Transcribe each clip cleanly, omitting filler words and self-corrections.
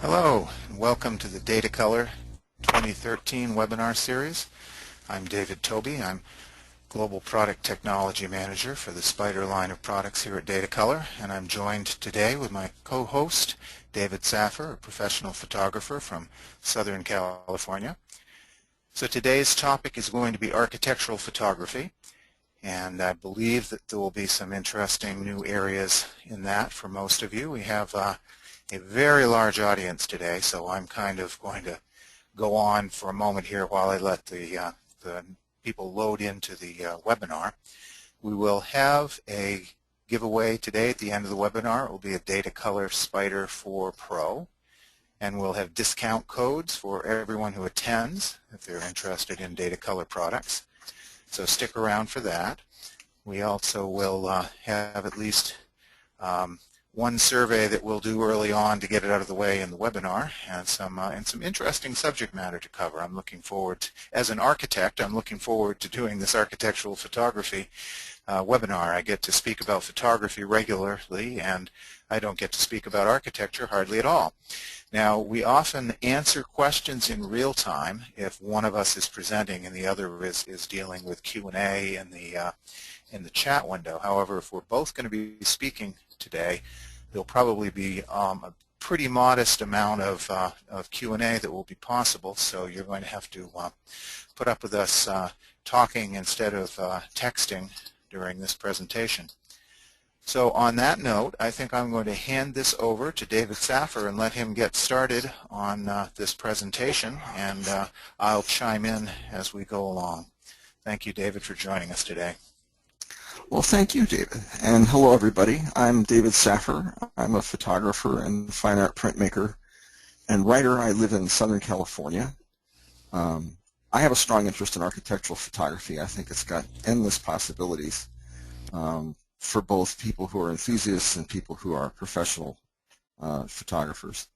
Hello, and welcome to the Datacolor 2013 webinar series. I'm David Tobie. I'm Global Product Technology Manager for the Spider line of products here at Datacolor, and I'm joined today with my co-host, David Saffir, a professional photographer from Southern California. So today's topic is going to be architectural photography, and I believe that there will be some interesting new areas in that for most of you. We have a very large audience today, so I'm kind of going to go on for a moment here while I let the people load into the webinar. We will have a giveaway today at the end of the webinar. It will be a Datacolor Spider 4 Pro, and we'll have discount codes for everyone who attends if they're interested in Datacolor products. So stick around for that. We also will have at least one survey that we'll do early on to get it out of the way in the webinar, and some interesting subject matter to cover. I'm looking forward, as an architect, I'm looking forward to doing this architectural photography webinar. I get to speak about photography regularly, and I don't get to speak about architecture hardly at all. Now, we often answer questions in real time if one of us is presenting and the other is dealing with Q&A in the chat window. However, if we're both going to be speaking today, there'll probably be a pretty modest amount of Q&A that will be possible, so you're going to have to put up with us talking instead of texting during this presentation. So on that note, I think I'm going to hand this over to David Saffir and let him get started on this presentation, and I'll chime in as we go along. Thank you, David, for joining us today. Well, thank you, David. And hello, everybody. I'm David Saffir. I'm a photographer and fine art printmaker and writer. I live in Southern California. I have a strong interest in architectural photography. I think it's got endless possibilities for both people who are enthusiasts and people who are professional photographers.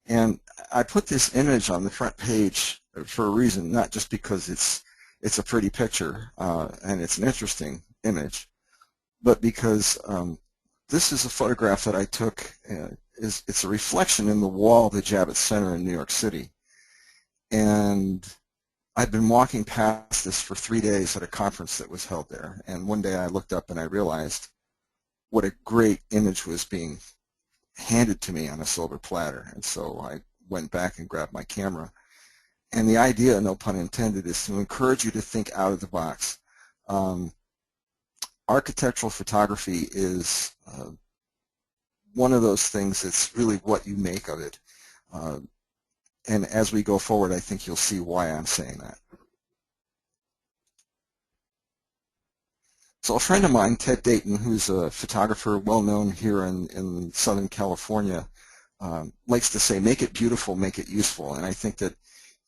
And I put this image on the front page for a reason, not just because it's a pretty picture and it's an interesting image, but because this is a photograph that I took. It's a reflection in the wall of the Javits Center in New York City. And I'd been walking past this for 3 days at a conference that was held there. And one day I looked up and I realized what a great image was being handed to me on a silver platter. And so I went back and grabbed my camera. And the idea, no pun intended, is to encourage you to think out of the box. Architectural photography is one of those things that's really what you make of it. And as we go forward, I think you'll see why I'm saying that. So a friend of mine, Ted Dayton, who's a photographer well known here in Southern California, likes to say, make it beautiful, make it useful. And I think that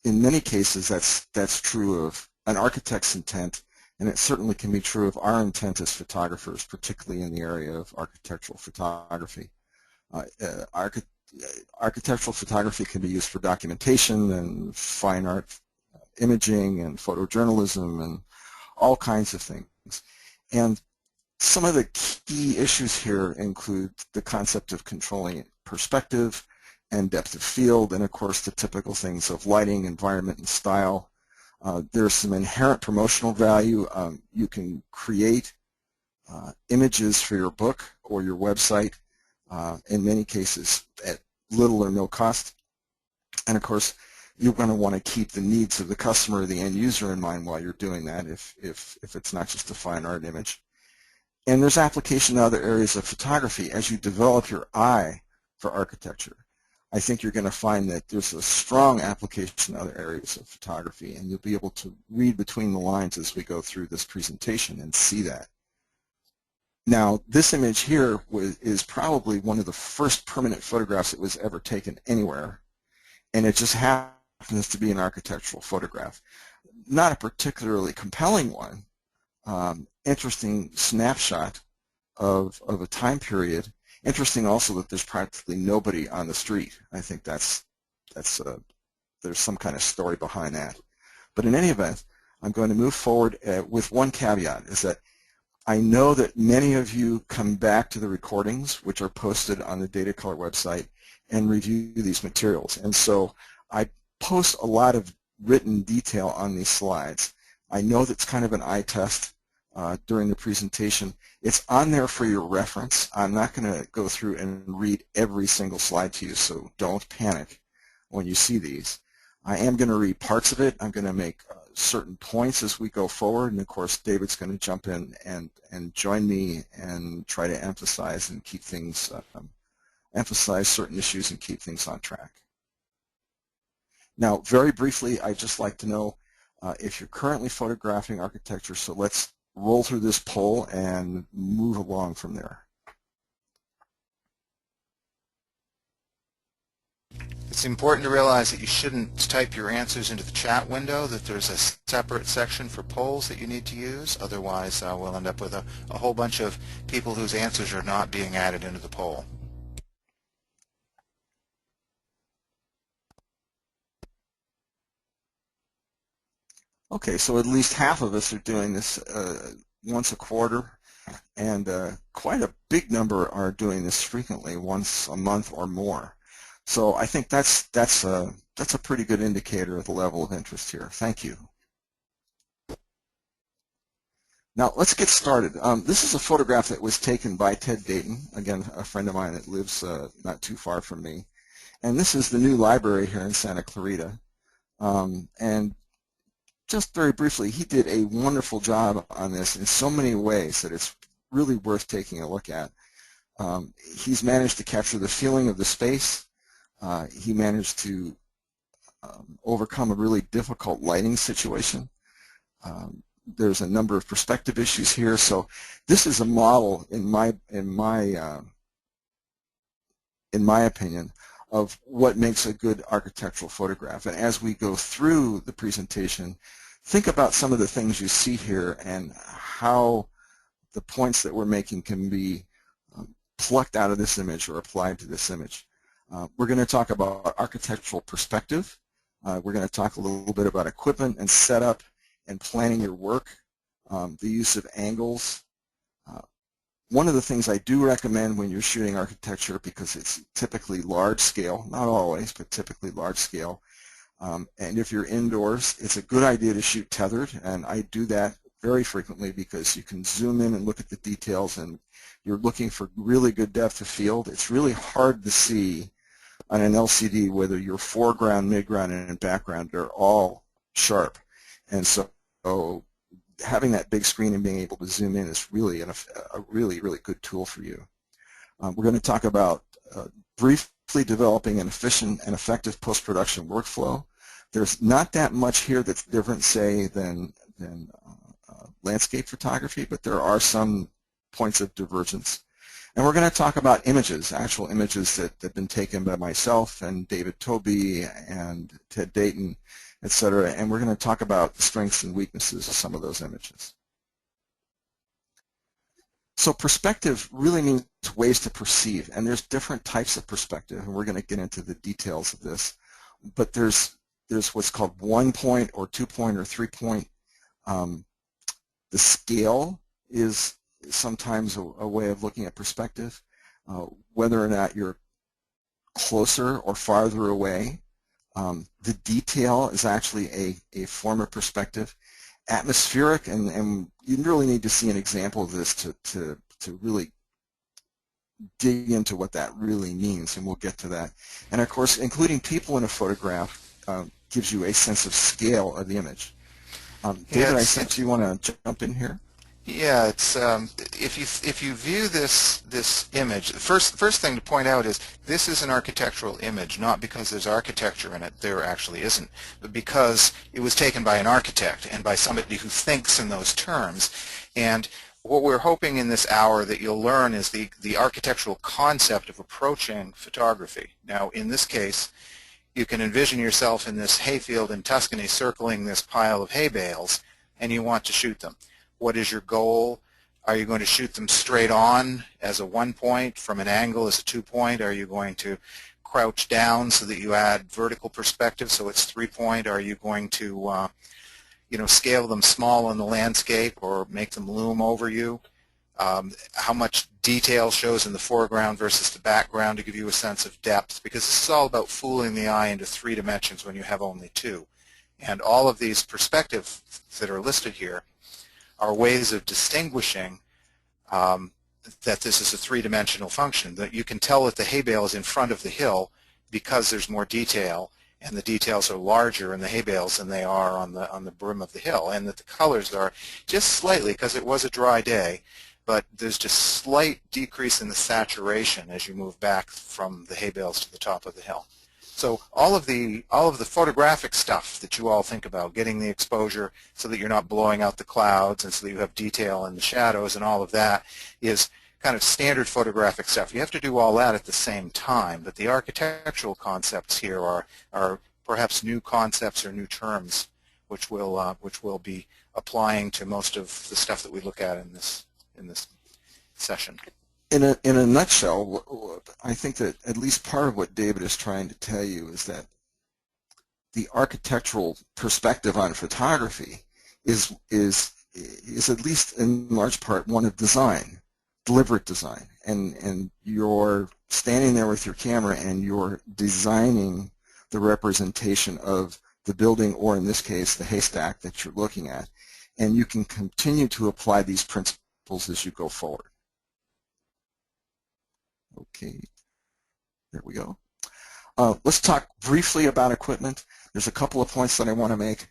in many cases that's true of an architect's intent, and it certainly can be true of our intent as photographers, particularly in the area of architectural photography. Architectural photography can be used for documentation and fine art imaging and photojournalism and all kinds of things. And some of the key issues here include the concept of controlling perspective and depth of field, and of course the typical things of lighting, environment, and style. There's some inherent promotional value. You can create images for your book or your website, in many cases at little or no cost. And of course, you're going to want to keep the needs of the customer or the end user in mind while you're doing that, if it's not just a fine art image. And there's application in other areas of photography as you develop your eye for architecture. I think you're going to find that there's a strong application in other areas of photography, and you'll be able to read between the lines as we go through this presentation and see that. Now, this image here is probably one of the first permanent photographs that was ever taken anywhere, and it just happens to be an architectural photograph. Not a particularly compelling one, interesting snapshot of a time period. Interesting also that there's practically nobody on the street. I think there's some kind of story behind that. But in any event, I'm going to move forward with one caveat, is that I know that many of you come back to the recordings, which are posted on the Datacolor website, and review these materials. And so I post a lot of written detail on these slides. I know that's kind of an eye test during the presentation. It's on there for your reference. I'm not going to go through and read every single slide to you, so don't panic when you see these. I am going to read parts of it. I'm going to make certain points as we go forward, and of course David's going to jump in and join me and try to emphasize and keep things emphasize certain issues and keep things on track. Now, very briefly, I'd just like to know if you're currently photographing architecture, so let's roll through this poll and move along from there. It's important to realize that you shouldn't type your answers into the chat window, that there's a separate section for polls that you need to use. Otherwise, we'll end up with a whole bunch of people whose answers are not being added into the poll. Okay, so at least half of us are doing this once a quarter, and quite a big number are doing this frequently, once a month or more. So I think that's a pretty good indicator of the level of interest here. Thank you. Now let's get started. This is a photograph that was taken by Ted Dayton, again a friend of mine that lives not too far from me. And this is the new library here in Santa Clarita. And just very briefly, he did a wonderful job on this in so many ways that it's really worth taking a look at. He's managed to capture the feeling of the space. He managed to overcome a really difficult lighting situation. There's a number of perspective issues here, so this is a model, in my opinion, of what makes a good architectural photograph. And as we go through the presentation, think about some of the things you see here and how the points that we're making can be plucked out of this image or applied to this image. We're going to talk about architectural perspective. We're going to talk a little bit about equipment and setup and planning your work, the use of angles. One of the things I do recommend when you're shooting architecture, because it's typically large scale, not always, but typically large scale, and if you're indoors, it's a good idea to shoot tethered, and I do that very frequently because you can zoom in and look at the details, and you're looking for really good depth of field. It's really hard to see on an LCD whether your foreground, midground, and background are all sharp. And so having that big screen and being able to zoom in is really a really good tool for you. We're going to talk about briefly developing an efficient and effective post-production workflow. There's not that much here that's different, say, than landscape photography, but there are some points of divergence. And we're going to talk about images, actual images that have been taken by myself and David Tobie and Ted Dayton, etc. And we're going to talk about the strengths and weaknesses of some of those images. So perspective really means ways to perceive, and there's different types of perspective, and we're going to get into the details of this. But there's what's called 1-point or 2-point or 3-point. The scale is sometimes a way of looking at perspective, whether or not you're closer or farther away. The detail is actually a form of perspective. Atmospheric, and you really need to see an example of this to really dig into what that really means, and we'll get to that. And of course, including people in a photograph gives you a sense of scale of the image. David, I sense you want to jump in here. Yeah, it's if you view this image, the first thing to point out is this is an architectural image, not because there's architecture in it. There actually isn't, but because it was taken by an architect and by somebody who thinks in those terms. And what we're hoping in this hour that you'll learn is the architectural concept of approaching photography. Now, in this case, you can envision yourself in this hayfield in Tuscany circling this pile of hay bales, and you want to shoot them. What is your goal? Are you going to shoot them straight on as a 1-point, from an angle as a 2-point? Are you going to crouch down so that you add vertical perspective so it's 3-point? Are you going to scale them small in the landscape or make them loom over you? how much detail shows in the foreground versus the background to give you a sense of depth, because this is all about fooling the eye into 3 dimensions when you have only 2. And all of these perspectives that are listed here are ways of distinguishing that this is a 3-dimensional function, that you can tell that the hay bale is in front of the hill because there's more detail, and the details are larger in the hay bales than they are on the brim of the hill, and that the colors are just slightly, because it was a dry day, but there's just slight decrease in the saturation as you move back from the hay bales to the top of the hill. So all of the photographic stuff that you all think about, getting the exposure so that you're not blowing out the clouds and so that you have detail in the shadows and all of that, is kind of standard photographic stuff. You have to do all that at the same time, but the architectural concepts here are perhaps new concepts or new terms which we'll be applying to most of the stuff that we look at in this session. In a nutshell, I think that at least part of what David is trying to tell you is that the architectural perspective on photography is at least in large part one of design, deliberate design, and you're standing there with your camera and you're designing the representation of the building, or in this case the haystack that you're looking at, and you can continue to apply these principles as you go forward. Okay, there we go. Let's talk briefly about equipment. There's a couple of points that I want to make.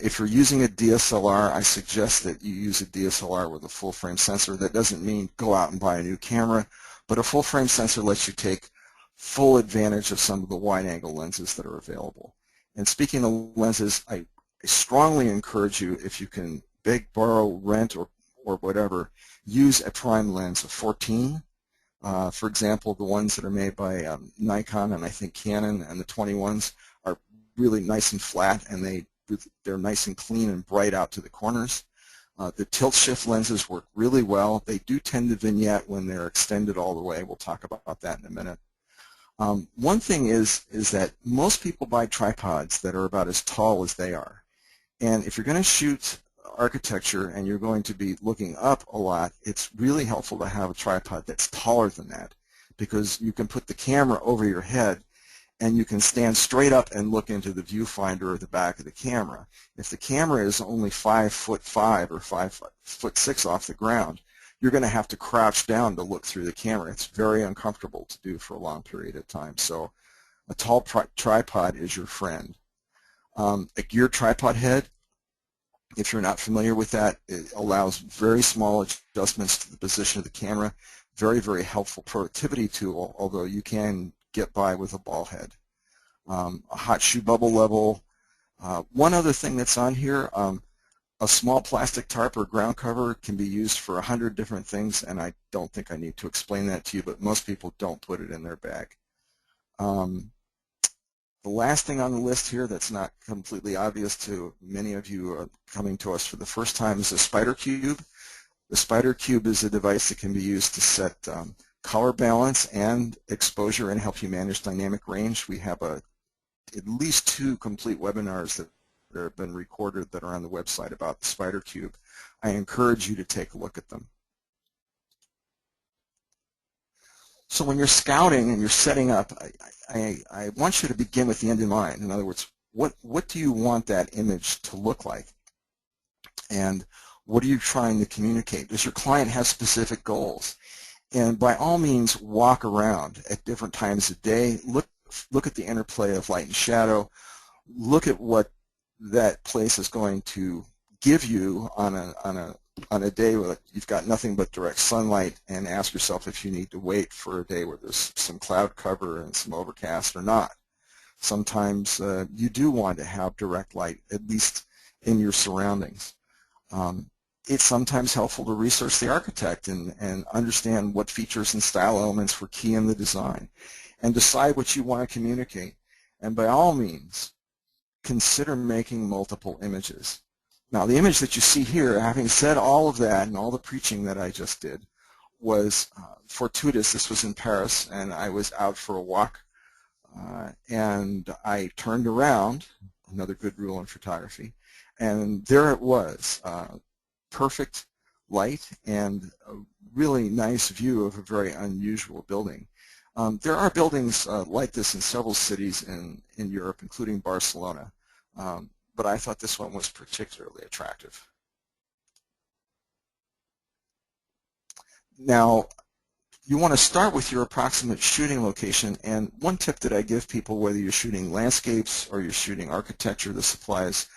If you're using a DSLR, I suggest that you use a DSLR with a full-frame sensor. That doesn't mean go out and buy a new camera, but a full-frame sensor lets you take full advantage of some of the wide-angle lenses that are available. And speaking of lenses, I strongly encourage you, if you can beg, borrow, rent, or whatever, use a prime lens of 14. For example, the ones that are made by Nikon and I think Canon, and the 21s are really nice and flat, and they're nice and clean and bright out to the corners. The tilt shift lenses work really well. They do tend to vignette when they're extended all the way. We'll talk about that in a minute. One thing is that most people buy tripods that are about as tall as they are. And if you're going to shoot architecture and you're going to be looking up a lot, it's really helpful to have a tripod that's taller than that, because you can put the camera over your head and you can stand straight up and look into the viewfinder or the back of the camera. If the camera is only 5'5" or 5'6" off the ground, you're going to have to crouch down to look through the camera. It's very uncomfortable to do for a long period of time. So a tall tripod is your friend. A geared tripod head, if you're not familiar with that, it allows very small adjustments to the position of the camera. Very, very helpful productivity tool, although you can get by with a ball head. A hot shoe bubble level. One other thing that's on here, a small plastic tarp or ground cover can be used for 100 different things, and I don't think I need to explain that to you, but most people don't put it in their bag. The last thing on the list here that's not completely obvious to many of you coming to us for the first time is a spider cube. The spider cube is a device that can be used to set color balance and exposure and help you manage dynamic range. We have at least 2 complete webinars that have been recorded that are on the website about the spider cube. I encourage you to take a look at them. So when you're scouting and you're setting up, I want you to begin with the end in mind. In other words, what do you want that image to look like? And what are you trying to communicate? Does your client have specific goals? And by all means, walk around at different times of day. Look at the interplay of light and shadow. Look at what that place is going to give you on a day where you've got nothing but direct sunlight, and ask yourself if you need to wait for a day where there's some cloud cover and some overcast or not. Sometimes you do want to have direct light, at least in your surroundings. It's sometimes helpful to research the architect and understand what features and style elements were key in the design, and decide what you want to communicate. And by all means, consider making multiple images. Now, the image that you see here, having said all of that and all the preaching that I just did, was fortuitous. This was in Paris, and I was out for a walk, and I turned around, another good rule in photography, and there it was, perfect light and a really nice view of a very unusual building. There are buildings like this in several cities in Europe, including Barcelona, but I thought this one was particularly attractive. Now, you want to start with your approximate shooting location, and one tip that I give people, whether you're shooting landscapes or you're shooting architecture that supplies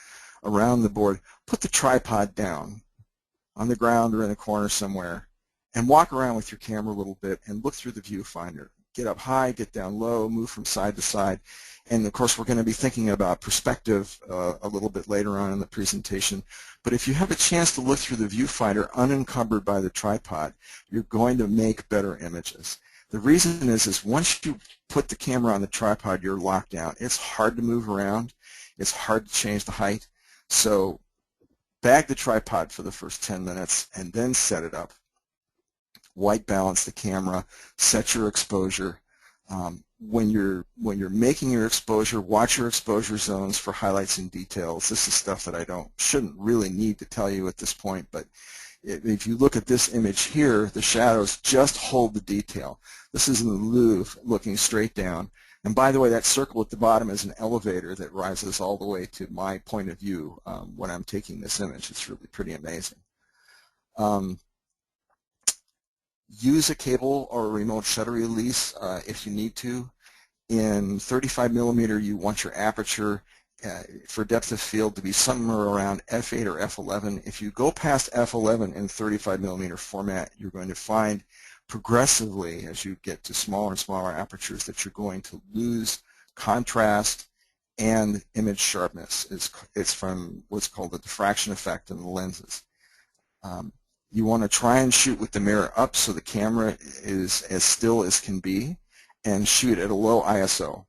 around the board, put the tripod down on the ground or in a corner somewhere and walk around with your camera a little bit and look through the viewfinder. Get up high, get down low, move from side to side. And of course, we're going to be thinking about perspective a little bit later on in the presentation. But if you have a chance to look through the viewfinder unencumbered by the tripod, you're going to make better images. The reason is once you put the camera on the tripod, you're locked down. It's hard to move around. It's hard to change the height. So bag the tripod for the first 10 minutes and then set it up. White balance the camera, set your exposure. When you're making your exposure, watch your exposure zones for highlights and details. This is stuff that I shouldn't really need to tell you at this point, but if you look at this image here, the shadows just hold the detail. This is in the Louvre looking straight down. And by the way, that circle at the bottom is an elevator that rises all the way to my point of view when I'm taking this image. It's really pretty amazing. Use a cable or a remote shutter release if you need to. In 35 millimeter, you want your aperture for depth of field to be somewhere around f8 or f11. If you go past f11 in 35 millimeter format, you're going to find progressively, as you get to smaller and smaller apertures, that you're going to lose contrast and image sharpness. It's from what's called the diffraction effect in the lenses. You want to try and shoot with the mirror up so the camera is as still as can be, and shoot at a low ISO.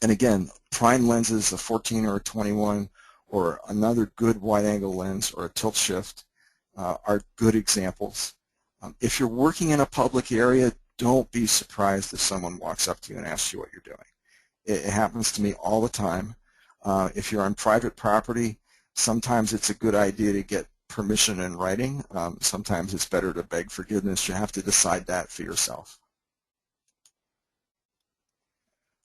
And again, prime lenses, a 14 or a 21, or another good wide-angle lens or a tilt shift are good examples. If you're working in a public area, don't be surprised if someone walks up to you and asks you what you're doing. It happens to me all the time. If you're on private property, sometimes it's a good idea to get permission in writing. Sometimes it's better to beg forgiveness. You have to decide that for yourself.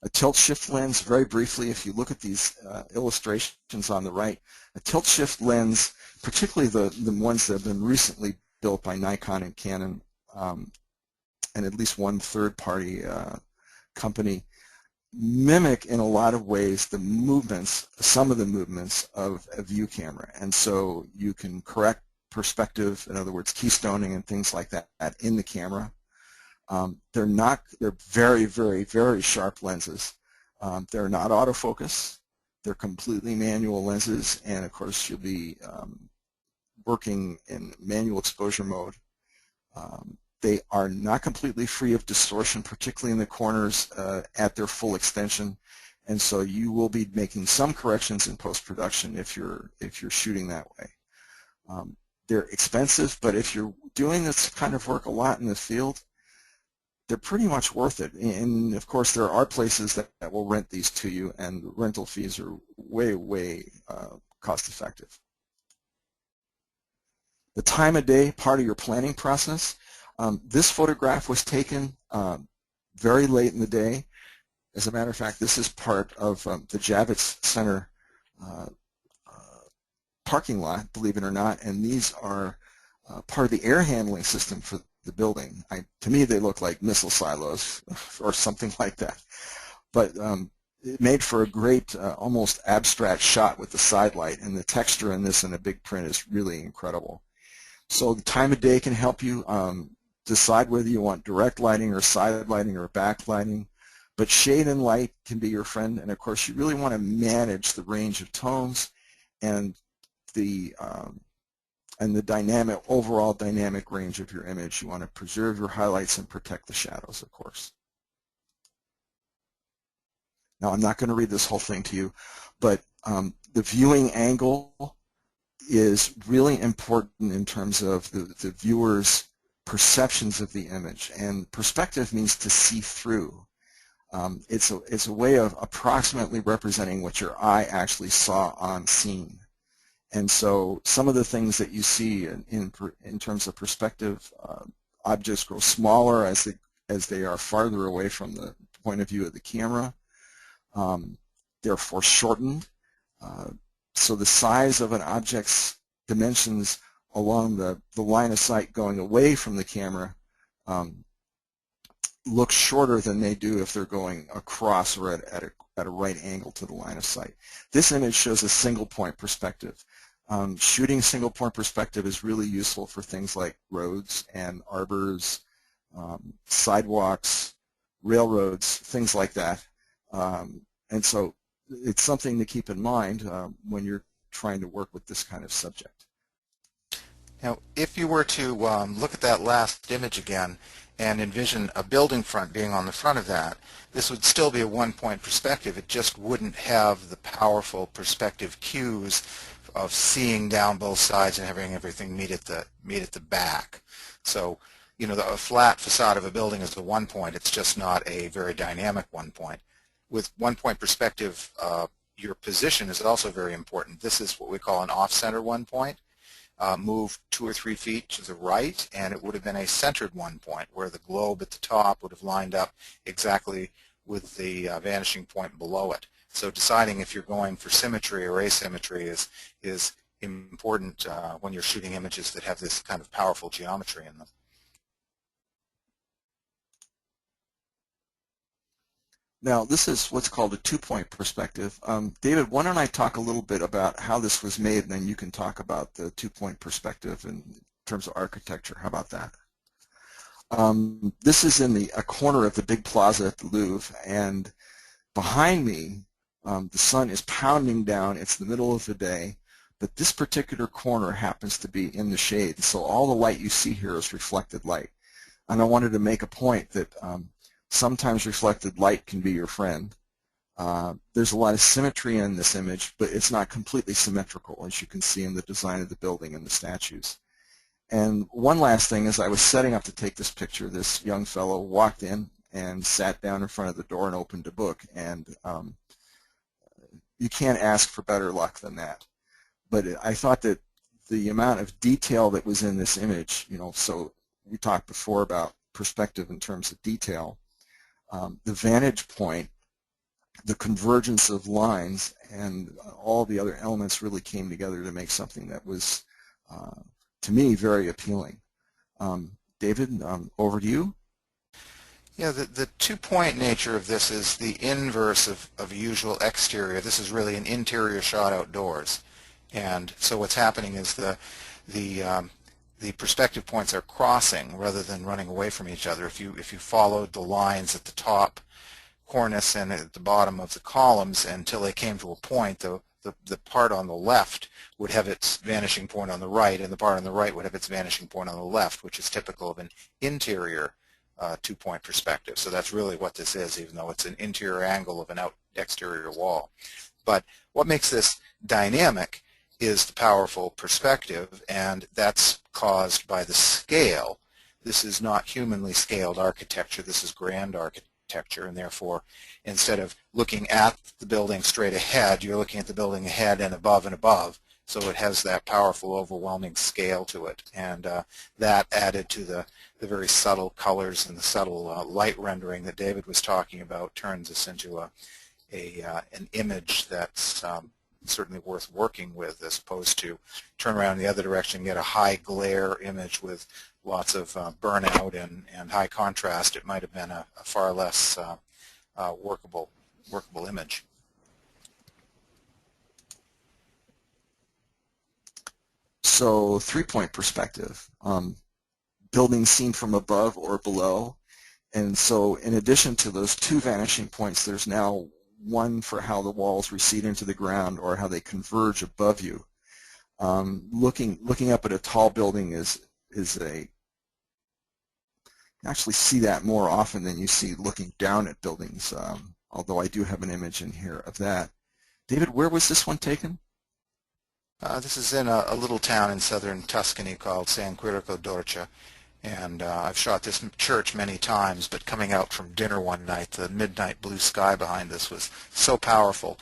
A tilt shift lens, very briefly, if you look at these illustrations on the right, a tilt shift lens, particularly the ones that have been recently built by Nikon and Canon, and at least one third-party company, mimic in a lot of ways the movements, some of the movements of a view camera. And so you can correct perspective, in other words, keystoning and things like that in the camera. They're very, very, very sharp lenses. They're not autofocus. They're completely manual lenses, and of course you'll be working in manual exposure mode. They are not completely free of distortion, particularly in the corners at their full extension, and so you will be making some corrections in post-production if you're shooting that way. They're expensive, but if you're doing this kind of work a lot in the field, they're pretty much worth it. And of course, there are places that will rent these to you, and rental fees are way, way cost-effective. The time of day, part of your planning process. This photograph was taken very late in the day. As a matter of fact, this is part of the Javits Center parking lot, believe it or not, and these are part of the air handling system for the building. To me, they look like missile silos or something like that. But it made for a great, almost abstract shot with the side light, and the texture in this in a big print is really incredible. So the time of day can help you decide whether you want direct lighting or side lighting or back lighting, but shade and light can be your friend, and of course you really want to manage the range of tones and the overall dynamic range of your image. You want to preserve your highlights and protect the shadows, of course. Now, I'm not going to read this whole thing to you, but the viewing angle is really important in terms of the viewer's perceptions of the image. And perspective means to see through. It's a way of approximately representing what your eye actually saw on scene. And so some of the things that you see in terms of perspective, objects grow smaller as they are farther away from the point of view of the camera. They're foreshortened. So the size of an object's dimensions along the line of sight going away from the camera look shorter than they do if they're going across or at a right angle to the line of sight. This image shows a single point perspective. Shooting single point perspective is really useful for things like roads and arbors, sidewalks, railroads, things like that. And so it's something to keep in mind when you're trying to work with this kind of subject. Now, if you were to look at that last image again and envision a building front being on the front of that, this would still be a one-point perspective. It just wouldn't have the powerful perspective cues of seeing down both sides and having everything meet at the back. So, you know, a flat facade of a building is the one point. It's just not a very dynamic one point. With one-point perspective, your position is also very important. This is what we call an off-center one point. Move 2 or 3 feet to the right, and it would have been a centered one point where the globe at the top would have lined up exactly with the vanishing point below it. So deciding if you're going for symmetry or asymmetry is important when you're shooting images that have this kind of powerful geometry in them. Now, this is what's called a two-point perspective. David, why don't I talk a little bit about how this was made, and then you can talk about the two-point perspective in terms of architecture. How about that? This is in a corner of the big plaza at the Louvre, and behind me, the sun is pounding down. It's the middle of the day, but this particular corner happens to be in the shade, so all the light you see here is reflected light. And I wanted to make a point that sometimes reflected light can be your friend. There's a lot of symmetry in this image, but it's not completely symmetrical, as you can see in the design of the building and the statues. And one last thing, as I was setting up to take this picture, this young fellow walked in and sat down in front of the door and opened a book, and you can't ask for better luck than that. But I thought that the amount of detail that was in this image, you know, so we talked before about perspective in terms of detail. The vantage point, the convergence of lines, and all the other elements really came together to make something that was, to me, very appealing. David, over to you. Yeah, the two-point nature of this is the inverse of usual exterior. This is really an interior shot outdoors. And so what's happening is the perspective points are crossing rather than running away from each other. If you followed the lines at the top cornice and at the bottom of the columns until they came to a point, the part on the left would have its vanishing point on the right, and the part on the right would have its vanishing point on the left, which is typical of an interior two-point perspective. So that's really what this is, even though it's an interior angle of an exterior wall. But what makes this dynamic is the powerful perspective, and that's caused by the scale. This is not humanly scaled architecture. This is grand architecture, and therefore, instead of looking at the building straight ahead, you're looking at the building ahead and above. So it has that powerful, overwhelming scale to it, and that added to the very subtle colors and the subtle light rendering that David was talking about turns this into an image that's certainly worth working with, as opposed to turn around in the other direction and get a high glare image with lots of burnout and high contrast. It might have been a far less workable image. So three-point perspective, building seen from above or below. And so in addition to those two vanishing points, there's now one for how the walls recede into the ground or how they converge above you. Looking up at a tall building you actually see that more often than you see looking down at buildings, although I do have an image in here of that. David, where was this one taken? This is in a little town in southern Tuscany called San Quirico d'Orcia, and I've shot this church many times, but coming out from dinner one night, the midnight blue sky behind us was so powerful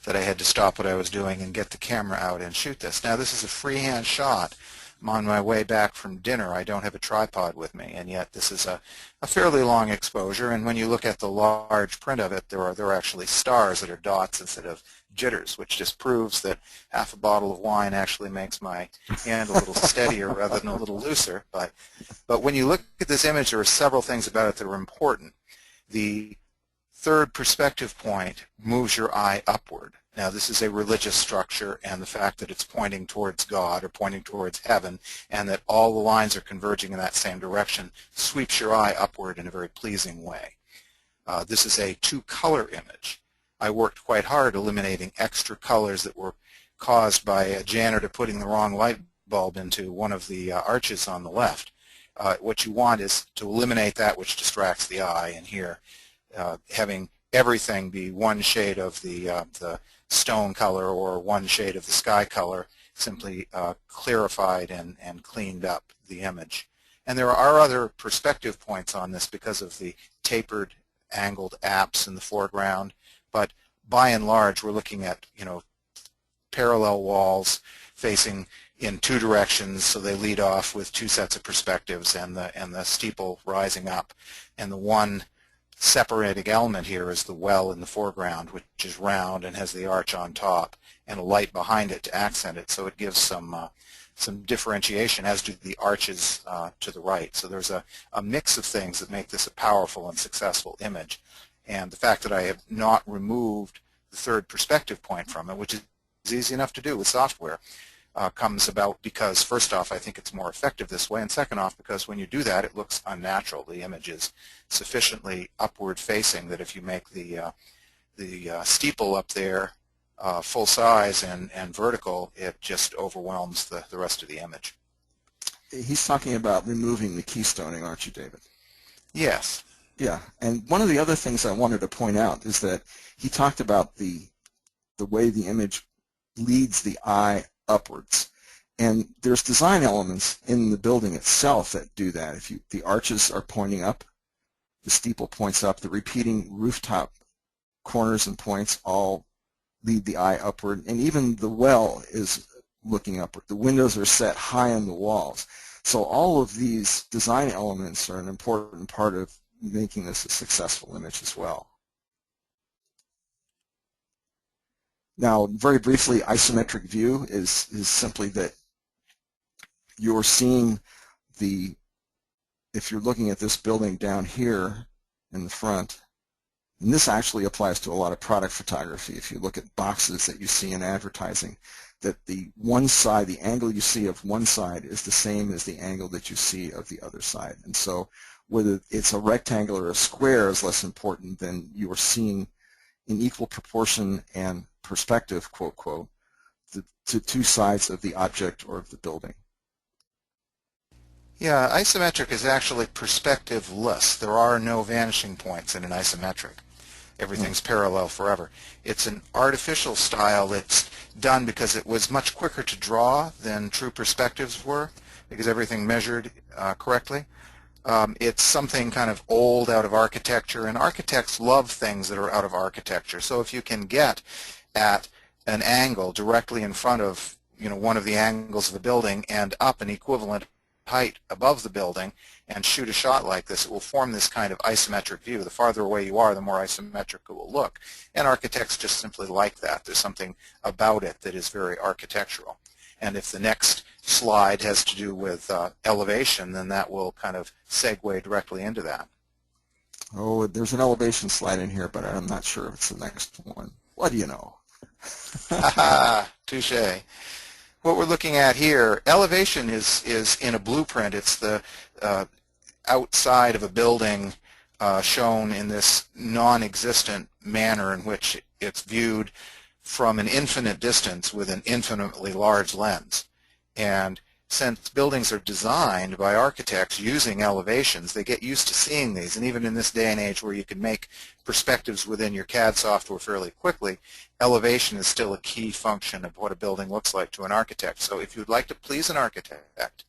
that I had to stop what I was doing and get the camera out and shoot this. Now this is a freehand shot. I'm on my way back from dinner. I don't have a tripod with me, and yet this is a fairly long exposure, and when you look at the large print of it, there are actually stars that are dots instead of jitters, which just proves that half a bottle of wine actually makes my hand a little steadier rather than a little looser. But when you look at this image, there are several things about it that are important. The third perspective point moves your eye upward. Now this is a religious structure, and the fact that it's pointing towards God or pointing towards heaven and that all the lines are converging in that same direction sweeps your eye upward in a very pleasing way. This is a two-color image. I worked quite hard eliminating extra colors that were caused by a janitor putting the wrong light bulb into one of the arches on the left. What you want is to eliminate that which distracts the eye, and here having everything be one shade of the stone color or one shade of the sky color simply clarified and cleaned up the image. And there are other perspective points on this because of the tapered angled apse in the foreground, but by and large we're looking at, you know, parallel walls facing in two directions, so they lead off with two sets of perspectives, and the steeple rising up, and the one separating element here is the well in the foreground, which is round and has the arch on top and a light behind it to accent it, so it gives some differentiation, as do the arches to the right. So there's a mix of things that make this a powerful and successful image. And the fact that I have not removed the third perspective point from it, which is easy enough to do with software, comes about because, first off, I think it's more effective this way, and second off, because when you do that, it looks unnatural. The image is sufficiently upward facing that if you make the steeple up there full size and vertical, it just overwhelms the rest of the image. He's talking about removing the keystoning, aren't you, David? Yes. Yeah, and one of the other things I wanted to point out is that he talked about the way the image leads the eye upwards. And there's design elements in the building itself that do that. If the arches are pointing up, the steeple points up, the repeating rooftop corners and points all lead the eye upward, and even the well is looking upward. The windows are set high on the walls. So all of these design elements are an important part of making this a successful image as well. Now, very briefly, isometric view is simply that you're seeing if you're looking at this building down here in the front, and this actually applies to a lot of product photography. If you look at boxes that you see in advertising, that the one side, the angle you see of one side is the same as the angle that you see of the other side. And so whether it's a rectangle or a square is less important than you are seeing in equal proportion and perspective, quote, quote, to two sides of the object or of the building. Yeah, isometric is actually perspective-less. There are no vanishing points in an isometric. Everything's parallel forever. It's an artificial style that's done because it was much quicker to draw than true perspectives were, because everything measured correctly. It's something kind of old out of architecture, and architects love things that are out of architecture. So if you can get at an angle directly in front of, you know, one of the angles of the building and up an equivalent height above the building and shoot a shot like this, it will form this kind of isometric view. The farther away you are, the more isometric it will look. And architects just simply like that. There's something about it that is very architectural. And if the next slide has to do with elevation, then that will kind of segue directly into that. Oh, there's an elevation slide in here, but I'm not sure if it's the next one. What do you know? Ha-ha, touche. What we're looking at here, elevation is in a blueprint. It's the outside of a building shown in this non-existent manner in which it's viewed from an infinite distance with an infinitely large lens. And since buildings are designed by architects using elevations, they get used to seeing these. And even in this day and age where you can make perspectives within your CAD software fairly quickly, elevation is still a key function of what a building looks like to an architect. So if you'd like to please an architect,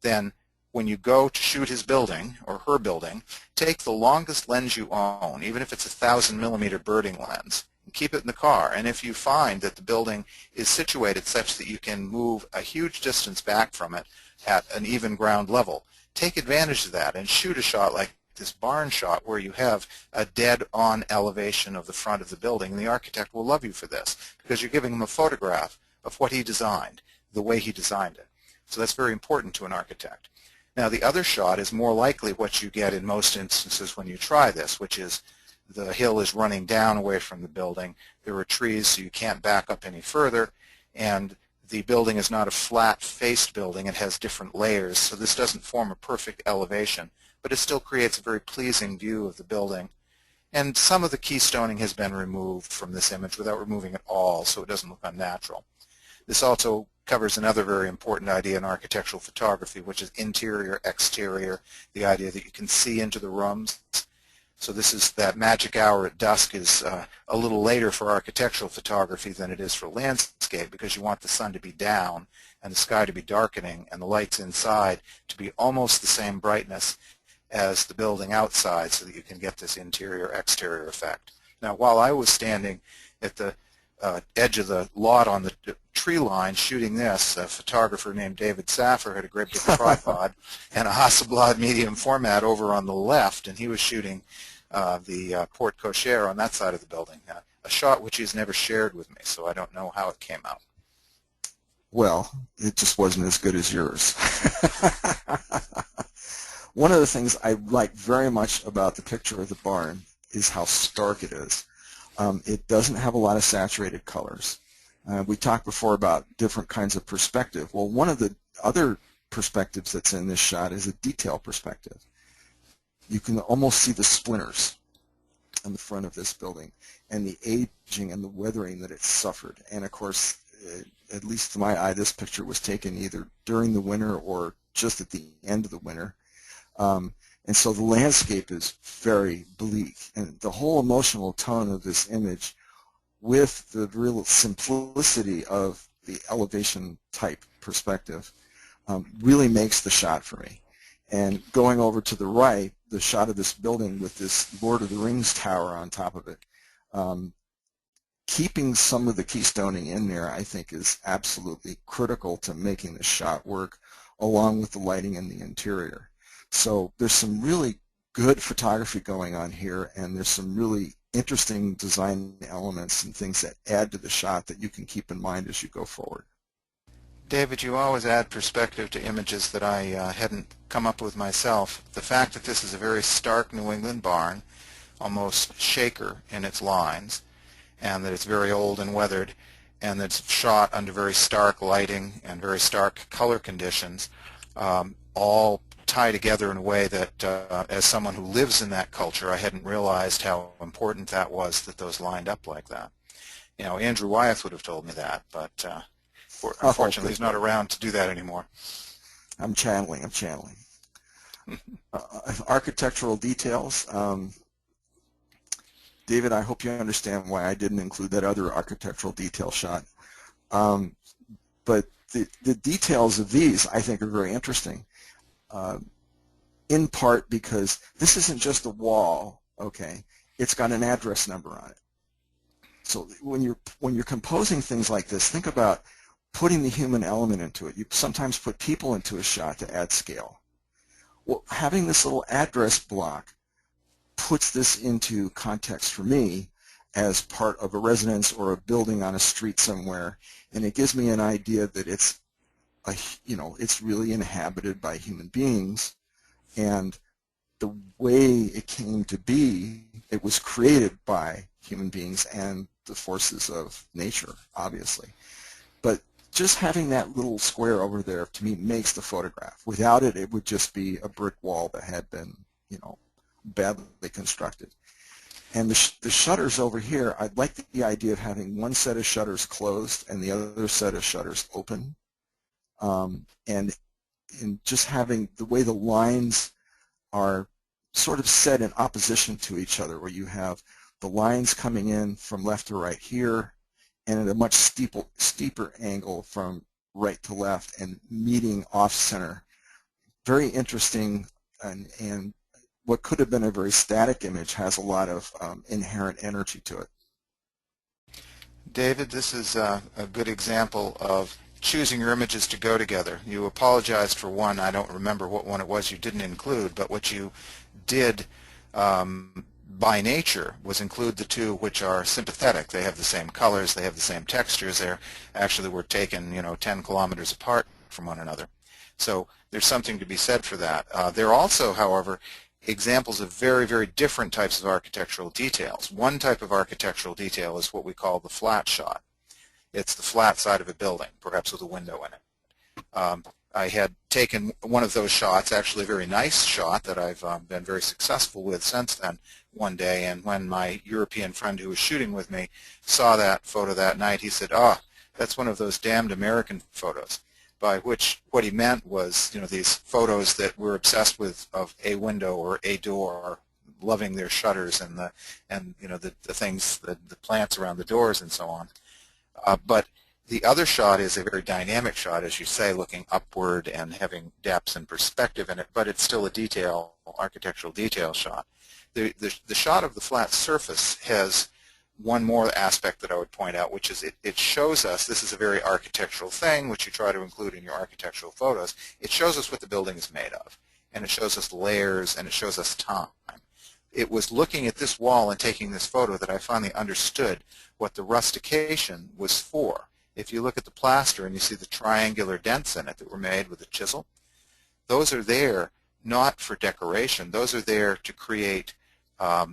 then when you go to shoot his building or her building, take the longest lens you own, even if it's a 1,000 millimeter birding lens, keep it in the car. And if you find that the building is situated such that you can move a huge distance back from it at an even ground level, take advantage of that and shoot a shot like this barn shot where you have a dead-on elevation of the front of the building. And the architect will love you for this because you're giving him a photograph of what he designed, the way he designed it. So that's very important to an architect. Now the other shot is more likely what you get in most instances when you try this, which is the hill is running down away from the building. There are trees, so you can't back up any further, and the building is not a flat-faced building. It has different layers, so this doesn't form a perfect elevation, but it still creates a very pleasing view of the building. And some of the keystoning has been removed from this image without removing it all, so it doesn't look unnatural. This also covers another very important idea in architectural photography, which is interior, exterior, the idea that you can see into the rooms. So this is that magic hour at dusk is a little later for architectural photography than it is for landscape, because you want the sun to be down and the sky to be darkening and the lights inside to be almost the same brightness as the building outside, so that you can get this interior-exterior effect. Now, while I was standing at the edge of the lot on the tree line shooting this, a photographer named David Saffir had a great big tripod and a Hasselblad medium format over on the left, and he was shooting the porte cochere on that side of the building, a shot which he's never shared with me, so I don't know how it came out. Well, it just wasn't as good as yours. One of the things I like very much about the picture of the barn is how stark it is. It doesn't have a lot of saturated colors. We talked before about different kinds of perspective. Well, one of the other perspectives that's in this shot is a detail perspective. You can almost see the splinters on the front of this building and the aging and the weathering that it's suffered. And of course, at least to my eye, this picture was taken either during the winter or just at the end of the winter. And so the landscape is very bleak, and the whole emotional tone of this image with the real simplicity of the elevation type perspective really makes the shot for me. And going over to the right, the shot of this building with this Lord of the Rings tower on top of it, keeping some of the keystoning in there, I think, is absolutely critical to making the shot work, along with the lighting in the interior. So there's some really good photography going on here, and there's some really interesting design elements and things that add to the shot that you can keep in mind as you go forward. David, you always add perspective to images that I hadn't come up with myself. The fact that this is a very stark New England barn, almost Shaker in its lines, and that it's very old and weathered, and that it's shot under very stark lighting and very stark color conditions, all tie together in a way that, as someone who lives in that culture, I hadn't realized how important that was, that those lined up like that. You know, Andrew Wyeth would have told me that, but unfortunately he's not around to do that anymore. I'm channeling. Architectural details. David, I hope you understand why I didn't include that other architectural detail shot. But the details of these, I think, are very interesting. In part because this isn't just a wall, okay? It's got an address number on it. So when you're composing things like this, think about putting the human element into it. You sometimes put people into a shot to add scale. Well, having this little address block puts this into context for me as part of a residence or a building on a street somewhere, and it gives me an idea that it's really inhabited by human beings, and the way it came to be, it was created by human beings and the forces of nature, obviously. But just having that little square over there, to me, makes the photograph. Without it, it would just be a brick wall that had been, badly constructed. And the shutters over here, I like the idea of having one set of shutters closed and the other set of shutters open. And just having the way the lines are sort of set in opposition to each other, where you have the lines coming in from left to right here and at a much steeper angle from right to left and meeting off-center. Very interesting, and what could have been a very static image has a lot of inherent energy to it. David, this is a good example of choosing your images to go together. You apologized for one. I don't remember what one it was you didn't include, but what you did by nature was include the two which are sympathetic. They have the same colors, they have the same textures. They actually were taken, 10 kilometers apart from one another. So there's something to be said for that. There are also, however, examples of very, very different types of architectural details. One type of architectural detail is what we call the flat shot. It's the flat side of a building, perhaps with a window in it. I had taken one of those shots, actually a very nice shot that I've been very successful with since then one day, and when my European friend who was shooting with me saw that photo that night, he said, that's one of those damned American photos. By which what he meant was, these photos that we're obsessed with of a window or a door, loving their shutters and the things, the plants around the doors and so on. But the other shot is a very dynamic shot, as you say, looking upward and having depth and perspective in it, but it's still a detail, architectural detail shot. The shot of the flat surface has one more aspect that I would point out, which is it shows us, this is a very architectural thing, which you try to include in your architectural photos, it shows us what the building is made of, and it shows us layers, and it shows us time. It was looking at this wall and taking this photo that I finally understood what the rustication was for. If you look at the plaster and you see the triangular dents in it that were made with a chisel, those are there not for decoration. Those are there to create a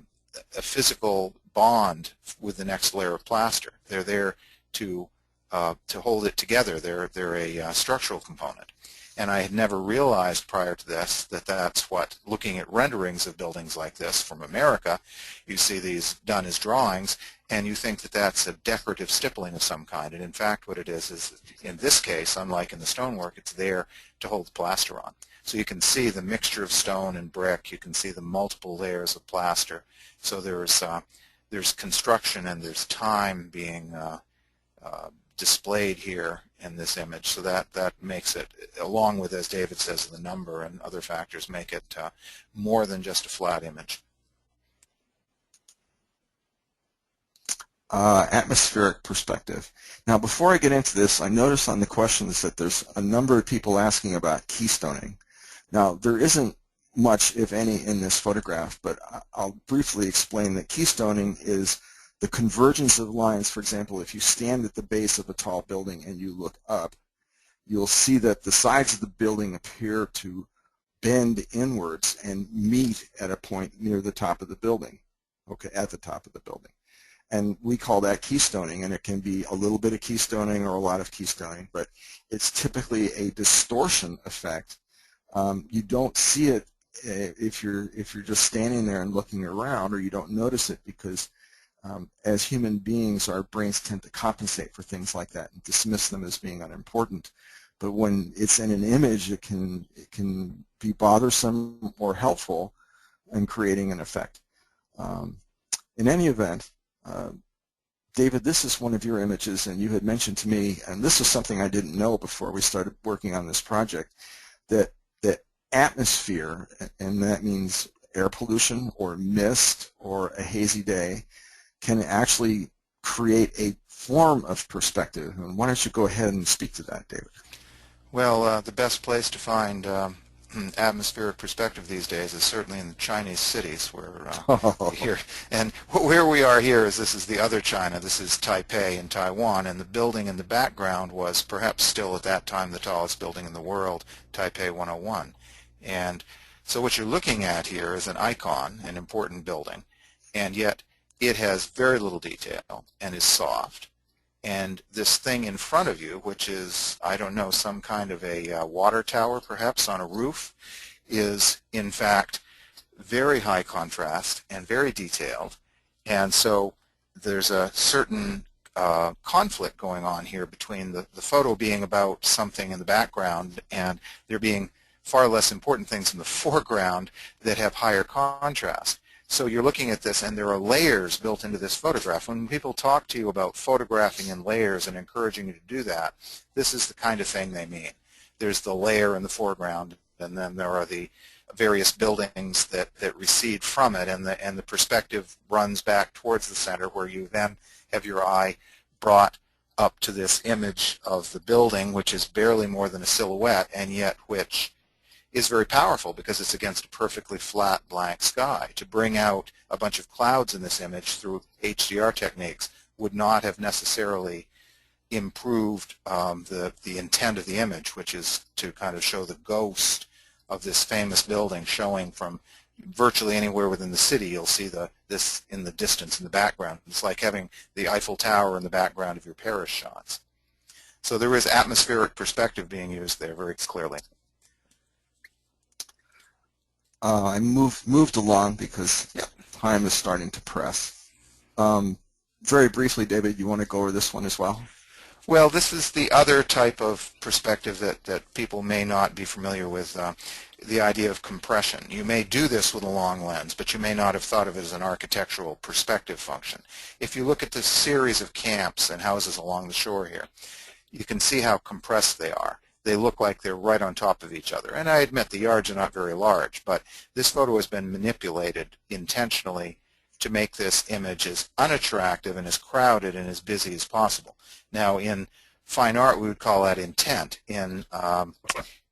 physical bond with the next layer of plaster. They're there to hold it together. They're a structural component. And I had never realized prior to this that that's what, looking at renderings of buildings like this from America, you see these done as drawings, and you think that that's a decorative stippling of some kind. And in fact, what it is in this case, unlike in the stonework, it's there to hold the plaster on. So you can see the mixture of stone and brick. You can see the multiple layers of plaster. So there's construction and there's time being displayed here in this image. So that makes it, along with, as David says, the number and other factors, make it more than just a flat image. Atmospheric perspective. Now, before I get into this, I noticed on the questions that there's a number of people asking about keystoning. Now, there isn't much, if any, in this photograph, but I'll briefly explain that keystoning is the convergence of lines. For example, if you stand at the base of a tall building and you look up, you'll see that the sides of the building appear to bend inwards and meet at a point near the top of the building, okay, at the top of the building. And we call that keystoning, and it can be a little bit of keystoning or a lot of keystoning, but it's typically a distortion effect. You don't see it if you're just standing there and looking around, or you don't notice it because as human beings, our brains tend to compensate for things like that and dismiss them as being unimportant. But when it's in an image, it can be bothersome or helpful in creating an effect. In any event, David, this is one of your images, and you had mentioned to me, and this is something I didn't know before we started working on this project, that atmosphere, and that means air pollution or mist or a hazy day, can actually create a form of perspective. And why don't you go ahead and speak to that, David? Well, the best place to find atmospheric perspective these days is certainly in the Chinese cities, where here, and where we are here is, this is the other China. This is Taipei in Taiwan, and the building in the background was perhaps still at that time the tallest building in the world, Taipei 101. And so what you're looking at here is an icon, an important building, and yet it has very little detail and is soft. And this thing in front of you, which is, I don't know, some kind of a water tower perhaps on a roof, is in fact very high contrast and very detailed. And so there's a certain conflict going on here between the photo being about something in the background and there being far less important things in the foreground that have higher contrast. So you're looking at this, and there are layers built into this photograph. When people talk to you about photographing in layers and encouraging you to do that, this is the kind of thing they mean. There's the layer in the foreground, and then there are the various buildings that recede from it, and the perspective runs back towards the center, where you then have your eye brought up to this image of the building, which is barely more than a silhouette, and yet which is very powerful because it's against a perfectly flat blank sky. To bring out a bunch of clouds in this image through HDR techniques would not have necessarily improved the intent of the image, which is to kind of show the ghost of this famous building showing from virtually anywhere within the city. You'll see this in the distance in the background. It's like having the Eiffel Tower in the background of your Paris shots. So there is atmospheric perspective being used there very clearly. I moved along because time is starting to press. Very briefly, David, you want to go over this one as well? Well, this is the other type of perspective that people may not be familiar with, the idea of compression. You may do this with a long lens, but you may not have thought of it as an architectural perspective function. If you look at this series of camps and houses along the shore here, you can see how compressed they are. They look like they're right on top of each other. And I admit the yards are not very large, but this photo has been manipulated intentionally to make this image as unattractive and as crowded and as busy as possible. Now, in fine art, we would call that intent. In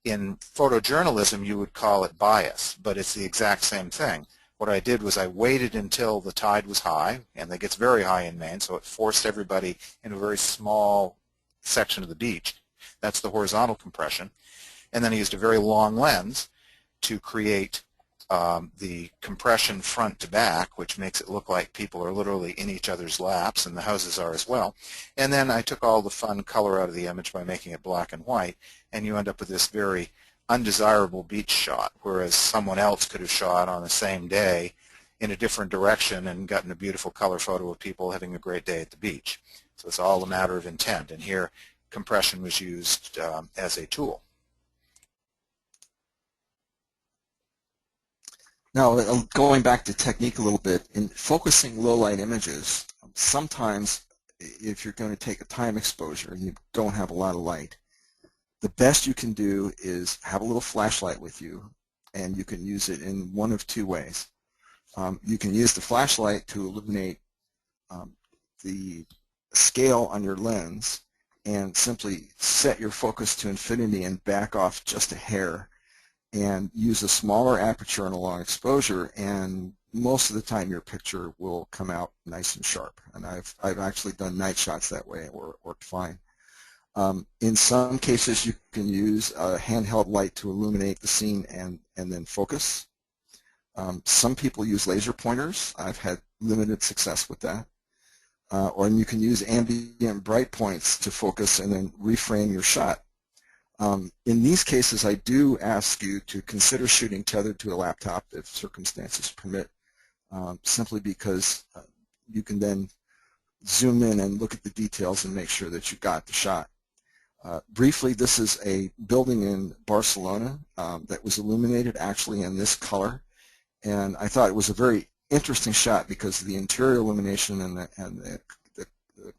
photojournalism, you would call it bias, but it's the exact same thing. What I did was I waited until the tide was high, and it gets very high in Maine, so it forced everybody in a very small section of the beach. That's the horizontal compression. And then I used a very long lens to create the compression front to back, which makes it look like people are literally in each other's laps, and the houses are as well. And then I took all the fun color out of the image by making it black and white, and you end up with this very undesirable beach shot, whereas someone else could have shot on the same day in a different direction and gotten a beautiful color photo of people having a great day at the beach. So it's all a matter of intent, and here compression was used as a tool. Now, going back to technique a little bit, in focusing low-light images, sometimes if you're going to take a time exposure and you don't have a lot of light, the best you can do is have a little flashlight with you, and you can use it in one of two ways. You can use the flashlight to illuminate the scale on your lens and simply set your focus to infinity and back off just a hair and use a smaller aperture and a long exposure, and most of the time your picture will come out nice and sharp. And I've actually done night shots that way, and it worked fine. In some cases you can use a handheld light to illuminate the scene and then focus. Some people use laser pointers. I've had limited success with that. Or you can use ambient bright points to focus and then reframe your shot. In these cases, I do ask you to consider shooting tethered to a laptop if circumstances permit, simply because you can then zoom in and look at the details and make sure that you got the shot. Briefly, this is a building in Barcelona that was illuminated actually in this color, and I thought it was a very interesting shot because of the interior illumination and the